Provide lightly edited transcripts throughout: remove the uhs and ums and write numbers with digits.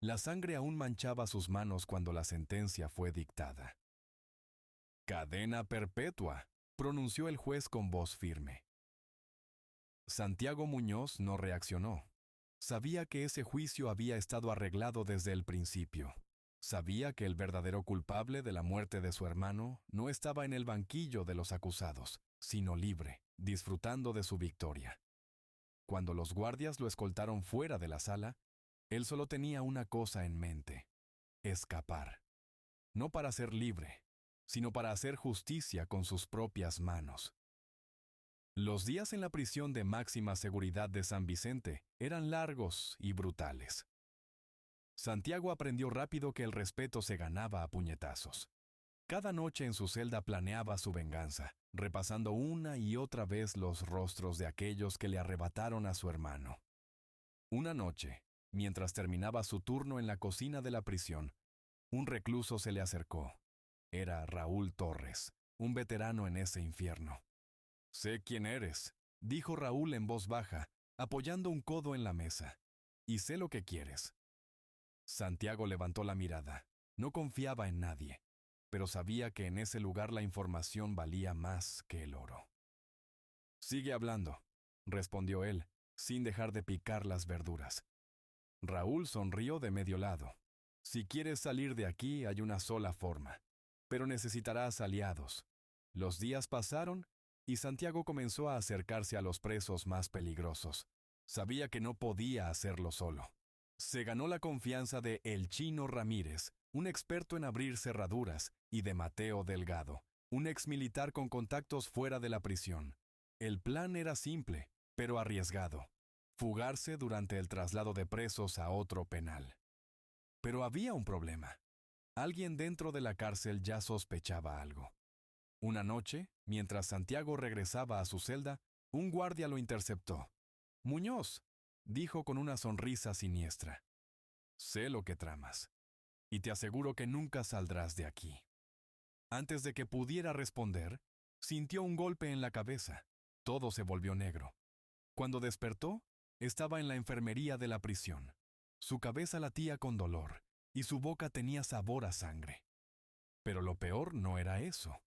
La sangre aún manchaba sus manos cuando la sentencia fue dictada. «Cadena perpetua», pronunció el juez con voz firme. Santiago Muñoz no reaccionó. Sabía que ese juicio había estado arreglado desde el principio. Sabía que el verdadero culpable de la muerte de su hermano no estaba en el banquillo de los acusados, sino libre, disfrutando de su victoria. Cuando los guardias lo escoltaron fuera de la sala, él solo tenía una cosa en mente: escapar. No para ser libre, sino para hacer justicia con sus propias manos. Los días en la prisión de máxima seguridad de San Vicente eran largos y brutales. Santiago aprendió rápido que el respeto se ganaba a puñetazos. Cada noche en su celda planeaba su venganza, repasando una y otra vez los rostros de aquellos que le arrebataron a su hermano. Una noche, mientras terminaba su turno en la cocina de la prisión, un recluso se le acercó. Era Raúl Torres, un veterano en ese infierno. «Sé quién eres», dijo Raúl en voz baja, apoyando un codo en la mesa. «Y sé lo que quieres». Santiago levantó la mirada. No confiaba en nadie, pero sabía que en ese lugar la información valía más que el oro. «Sigue hablando», respondió él, sin dejar de picar las verduras. Raúl sonrió de medio lado. «Si quieres salir de aquí hay una sola forma, pero necesitarás aliados». Los días pasaron y Santiago comenzó a acercarse a los presos más peligrosos. Sabía que no podía hacerlo solo. Se ganó la confianza de El Chino Ramírez, un experto en abrir cerraduras, y de Mateo Delgado, un exmilitar con contactos fuera de la prisión. El plan era simple, pero arriesgado: fugarse durante el traslado de presos a otro penal. Pero había un problema. Alguien dentro de la cárcel ya sospechaba algo. Una noche, mientras Santiago regresaba a su celda, un guardia lo interceptó. «Muñoz», dijo con una sonrisa siniestra, «sé lo que tramas, y te aseguro que nunca saldrás de aquí». Antes de que pudiera responder, sintió un golpe en la cabeza. Todo se volvió negro. Cuando despertó, estaba en la enfermería de la prisión. Su cabeza latía con dolor, y su boca tenía sabor a sangre. Pero lo peor no era eso.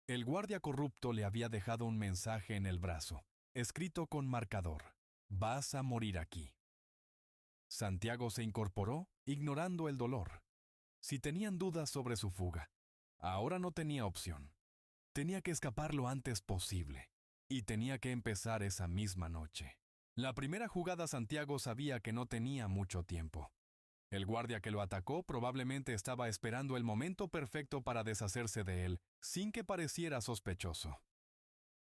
El guardia corrupto le había dejado un mensaje en el brazo, escrito con marcador: «Vas a morir aquí». Santiago se incorporó, ignorando el dolor. Si tenían dudas sobre su fuga, ahora no tenía opción. Tenía que escapar lo antes posible, y tenía que empezar esa misma noche. La primera jugada, Santiago sabía que no tenía mucho tiempo. El guardia que lo atacó probablemente estaba esperando el momento perfecto para deshacerse de él, sin que pareciera sospechoso.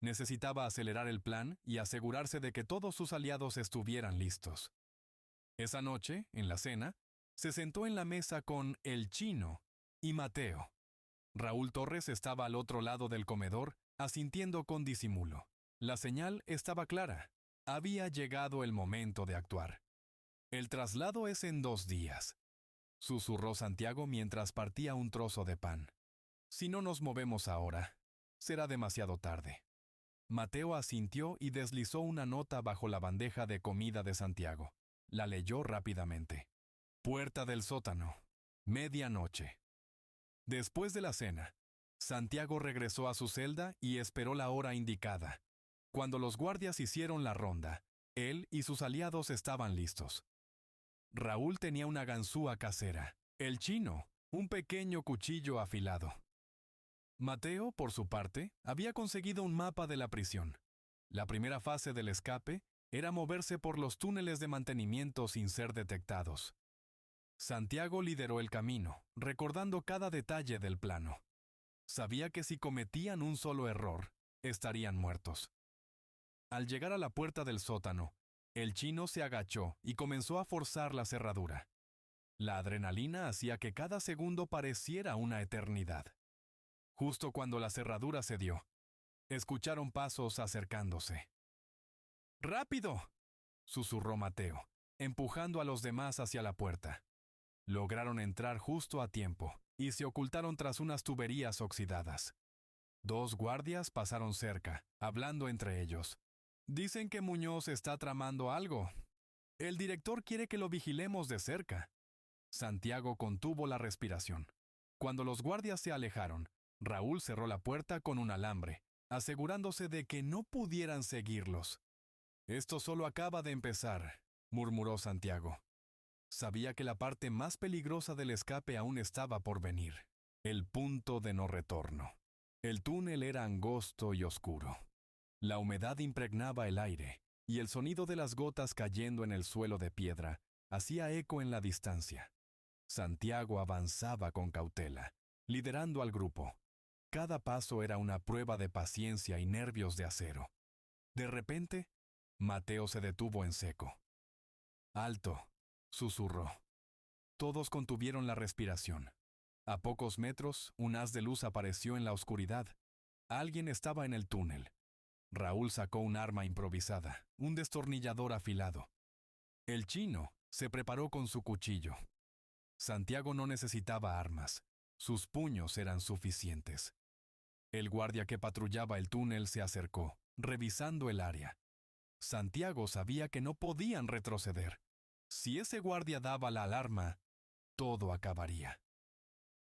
Necesitaba acelerar el plan y asegurarse de que todos sus aliados estuvieran listos. Esa noche, en la cena, se sentó en la mesa con El Chino y Mateo. Raúl Torres estaba al otro lado del comedor, asintiendo con disimulo. La señal estaba clara. Había llegado el momento de actuar. «El traslado es en 2 días», susurró Santiago mientras partía un trozo de pan. «Si no nos movemos ahora, será demasiado tarde». Mateo asintió y deslizó una nota bajo la bandeja de comida de Santiago. La leyó rápidamente. «Puerta del sótano. Medianoche». Después de la cena, Santiago regresó a su celda y esperó la hora indicada. Cuando los guardias hicieron la ronda, él y sus aliados estaban listos. Raúl tenía una ganzúa casera. El Chino, un pequeño cuchillo afilado. Mateo, por su parte, había conseguido un mapa de la prisión. La primera fase del escape era moverse por los túneles de mantenimiento sin ser detectados. Santiago lideró el camino, recordando cada detalle del plano. Sabía que si cometían un solo error, estarían muertos. Al llegar a la puerta del sótano, el Chino se agachó y comenzó a forzar la cerradura. La adrenalina hacía que cada segundo pareciera una eternidad. Justo cuando la cerradura cedió, escucharon pasos acercándose. «¡Rápido!», susurró Mateo, empujando a los demás hacia la puerta. Lograron entrar justo a tiempo y se ocultaron tras unas tuberías oxidadas. 2 guardias pasaron cerca, hablando entre ellos. «Dicen que Muñoz está tramando algo. El director quiere que lo vigilemos de cerca». Santiago contuvo la respiración. Cuando los guardias se alejaron, Raúl cerró la puerta con un alambre, asegurándose de que no pudieran seguirlos. «Esto solo acaba de empezar», murmuró Santiago. Sabía que la parte más peligrosa del escape aún estaba por venir, el punto de no retorno. El túnel era angosto y oscuro. La humedad impregnaba el aire, y el sonido de las gotas cayendo en el suelo de piedra hacía eco en la distancia. Santiago avanzaba con cautela, liderando al grupo. Cada paso era una prueba de paciencia y nervios de acero. De repente, Mateo se detuvo en seco. «Alto», susurró. Todos contuvieron la respiración. A pocos metros, un haz de luz apareció en la oscuridad. Alguien estaba en el túnel. Raúl sacó un arma improvisada, un destornillador afilado. El chino se preparó con su cuchillo. Santiago no necesitaba armas. Sus puños eran suficientes. El guardia que patrullaba el túnel se acercó, revisando el área. Santiago sabía que no podían retroceder. Si ese guardia daba la alarma, todo acabaría.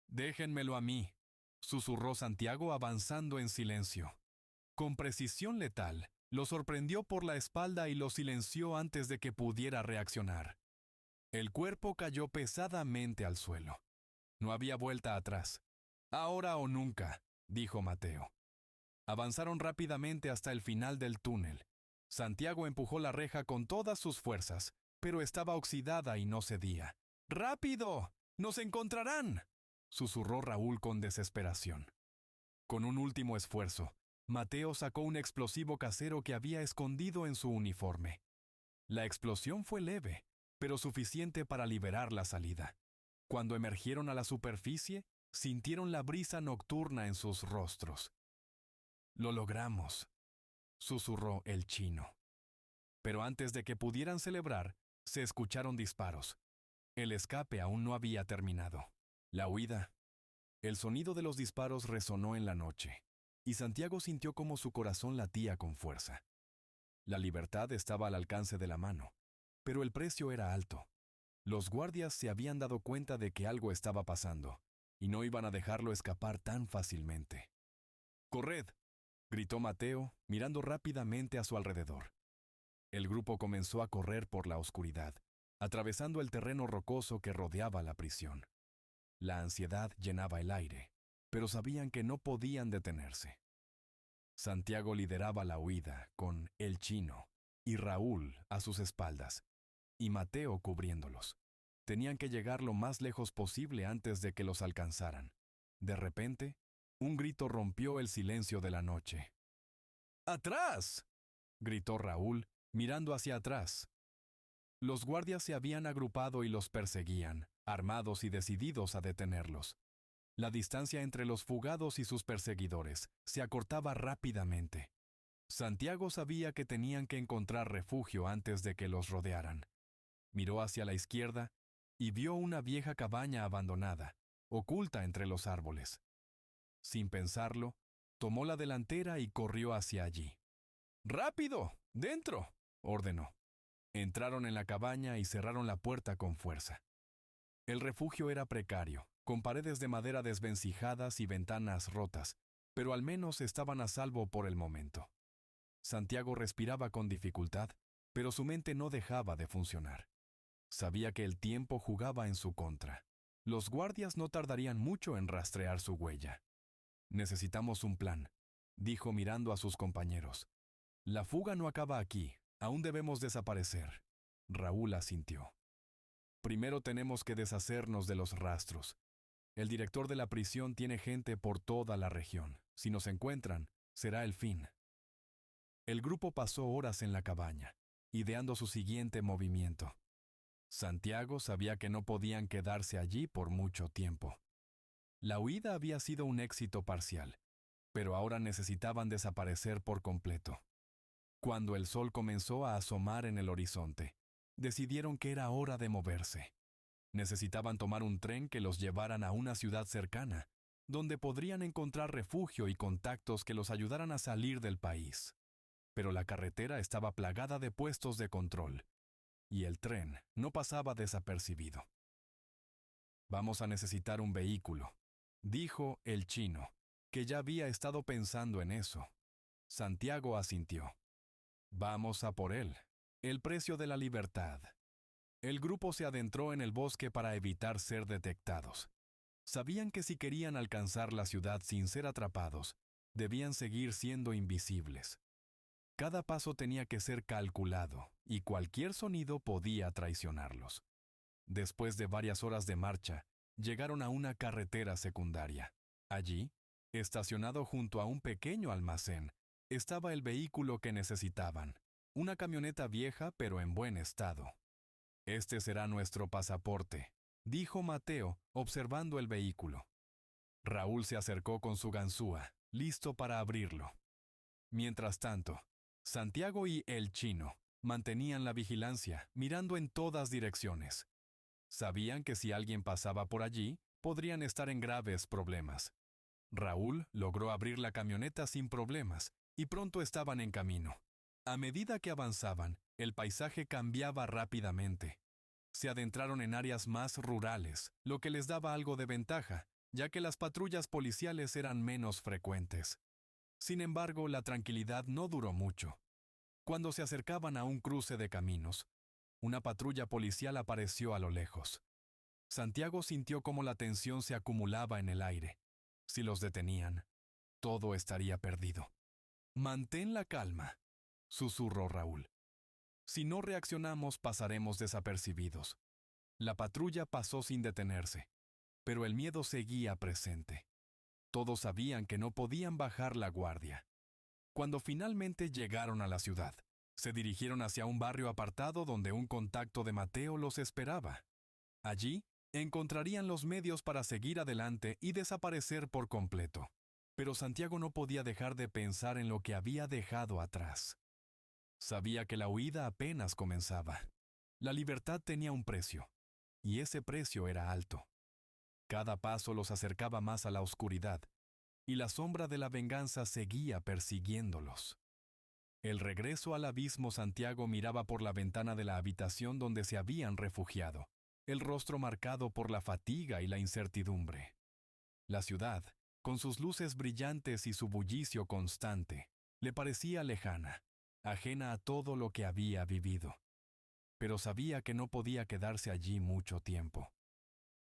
«Déjenmelo a mí», susurró Santiago avanzando en silencio. Con precisión letal, lo sorprendió por la espalda y lo silenció antes de que pudiera reaccionar. El cuerpo cayó pesadamente al suelo. No había vuelta atrás. «Ahora o nunca», dijo Mateo. Avanzaron rápidamente hasta el final del túnel. Santiago empujó la reja con todas sus fuerzas, pero estaba oxidada y no cedía. «¡Rápido! ¡Nos encontrarán!», susurró Raúl con desesperación. Con un último esfuerzo, Mateo sacó un explosivo casero que había escondido en su uniforme. La explosión fue leve, pero suficiente para liberar la salida. Cuando emergieron a la superficie, sintieron la brisa nocturna en sus rostros. «Lo logramos», susurró el chino. Pero antes de que pudieran celebrar, se escucharon disparos. El escape aún no había terminado. La huida. El sonido de los disparos resonó en la noche, y Santiago sintió como su corazón latía con fuerza. La libertad estaba al alcance de la mano, pero el precio era alto. Los guardias se habían dado cuenta de que algo estaba pasando, y no iban a dejarlo escapar tan fácilmente. «¡Corred!», gritó Mateo, mirando rápidamente a su alrededor. El grupo comenzó a correr por la oscuridad, atravesando el terreno rocoso que rodeaba la prisión. La ansiedad llenaba el aire, pero sabían que no podían detenerse. Santiago lideraba la huida con el chino y Raúl a sus espaldas, y Mateo cubriéndolos. Tenían que llegar lo más lejos posible antes de que los alcanzaran. De repente, un grito rompió el silencio de la noche. «¡Atrás!», gritó Raúl, mirando hacia atrás. Los guardias se habían agrupado y los perseguían, armados y decididos a detenerlos. La distancia entre los fugados y sus perseguidores se acortaba rápidamente. Santiago sabía que tenían que encontrar refugio antes de que los rodearan. Miró hacia la izquierda y vio una vieja cabaña abandonada, oculta entre los árboles. Sin pensarlo, tomó la delantera y corrió hacia allí. «¡Rápido! ¡Dentro!», ordenó. Entraron en la cabaña y cerraron la puerta con fuerza. El refugio era precario, con paredes de madera desvencijadas y ventanas rotas, pero al menos estaban a salvo por el momento. Santiago respiraba con dificultad, pero su mente no dejaba de funcionar. Sabía que el tiempo jugaba en su contra. Los guardias no tardarían mucho en rastrear su huella. «Necesitamos un plan», dijo mirando a sus compañeros. «La fuga no acaba aquí, aún debemos desaparecer». Raúl asintió. «Primero tenemos que deshacernos de los rastros. El director de la prisión tiene gente por toda la región. Si nos encuentran, será el fin». El grupo pasó horas en la cabaña, ideando su siguiente movimiento. Santiago sabía que no podían quedarse allí por mucho tiempo. La huida había sido un éxito parcial, pero ahora necesitaban desaparecer por completo. Cuando el sol comenzó a asomar en el horizonte, decidieron que era hora de moverse. Necesitaban tomar un tren que los llevaran a una ciudad cercana, donde podrían encontrar refugio y contactos que los ayudaran a salir del país. Pero la carretera estaba plagada de puestos de control, y el tren no pasaba desapercibido. Vamos a necesitar un vehículo, dijo el chino, que ya había estado pensando en eso. Santiago asintió. Vamos a por él. El precio de la libertad. El grupo se adentró en el bosque para evitar ser detectados. Sabían que si querían alcanzar la ciudad sin ser atrapados, debían seguir siendo invisibles. Cada paso tenía que ser calculado, y cualquier sonido podía traicionarlos. Después de varias horas de marcha, llegaron a una carretera secundaria. Allí, estacionado junto a un pequeño almacén, estaba el vehículo que necesitaban, una camioneta vieja pero en buen estado. Este será nuestro pasaporte, dijo Mateo, observando el vehículo. Raúl se acercó con su ganzúa, listo para abrirlo. Mientras tanto, Santiago y el chino mantenían la vigilancia, mirando en todas direcciones. Sabían que si alguien pasaba por allí, podrían estar en graves problemas. Raúl logró abrir la camioneta sin problemas, y pronto estaban en camino. A medida que avanzaban, el paisaje cambiaba rápidamente. Se adentraron en áreas más rurales, lo que les daba algo de ventaja, ya que las patrullas policiales eran menos frecuentes. Sin embargo, la tranquilidad no duró mucho. Cuando se acercaban a un cruce de caminos, una patrulla policial apareció a lo lejos. Santiago sintió cómo la tensión se acumulaba en el aire. Si los detenían, todo estaría perdido. «Mantén la calma», susurró Raúl. «Si no reaccionamos, pasaremos desapercibidos». La patrulla pasó sin detenerse, pero el miedo seguía presente. Todos sabían que no podían bajar la guardia. Cuando finalmente llegaron a la ciudad, se dirigieron hacia un barrio apartado donde un contacto de Mateo los esperaba. Allí, encontrarían los medios para seguir adelante y desaparecer por completo. Pero Santiago no podía dejar de pensar en lo que había dejado atrás. Sabía que la huida apenas comenzaba. La libertad tenía un precio, y ese precio era alto. Cada paso los acercaba más a la oscuridad, y la sombra de la venganza seguía persiguiéndolos. El regreso al abismo. Santiago miraba por la ventana de la habitación donde se habían refugiado, el rostro marcado por la fatiga y la incertidumbre. La ciudad, con sus luces brillantes y su bullicio constante, le parecía lejana, ajena a todo lo que había vivido. Pero sabía que no podía quedarse allí mucho tiempo.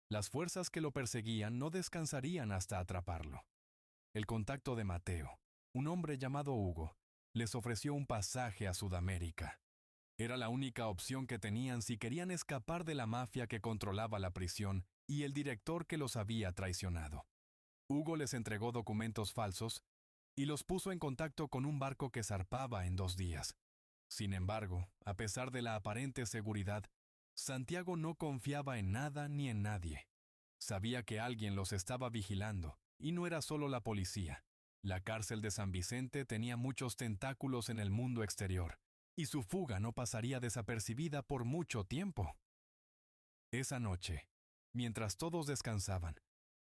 Las fuerzas que lo perseguían no descansarían hasta atraparlo. El contacto de Mateo, un hombre llamado Hugo, les ofreció un pasaje a Sudamérica. Era la única opción que tenían si querían escapar de la mafia que controlaba la prisión y el director que los había traicionado. Hugo les entregó documentos falsos y los puso en contacto con un barco que zarpaba en 2 días. Sin embargo, a pesar de la aparente seguridad, Santiago no confiaba en nada ni en nadie. Sabía que alguien los estaba vigilando, y no era solo la policía. La cárcel de San Vicente tenía muchos tentáculos en el mundo exterior, y su fuga no pasaría desapercibida por mucho tiempo. Esa noche, mientras todos descansaban,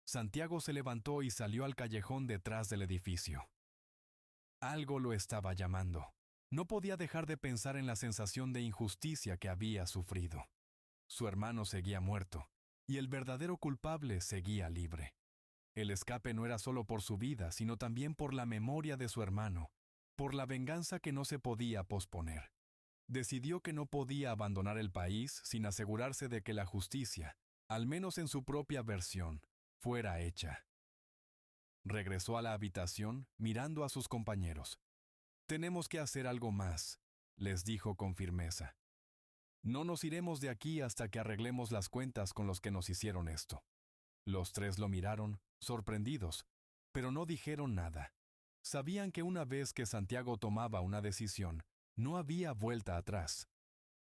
Santiago se levantó y salió al callejón detrás del edificio. Algo lo estaba llamando. No podía dejar de pensar en la sensación de injusticia que había sufrido. Su hermano seguía muerto, y el verdadero culpable seguía libre. El escape no era solo por su vida, sino también por la memoria de su hermano, por la venganza que no se podía posponer. Decidió que no podía abandonar el país sin asegurarse de que la justicia, al menos en su propia versión, fuera hecha. Regresó a la habitación mirando a sus compañeros. «Tenemos que hacer algo más», les dijo con firmeza. «No nos iremos de aquí hasta que arreglemos las cuentas con los que nos hicieron esto». Los 3 lo miraron, sorprendidos, pero no dijeron nada. Sabían que una vez que Santiago tomaba una decisión, no había vuelta atrás.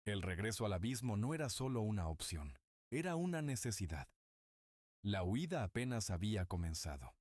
El regreso al abismo no era solo una opción, era una necesidad. La huida apenas había comenzado.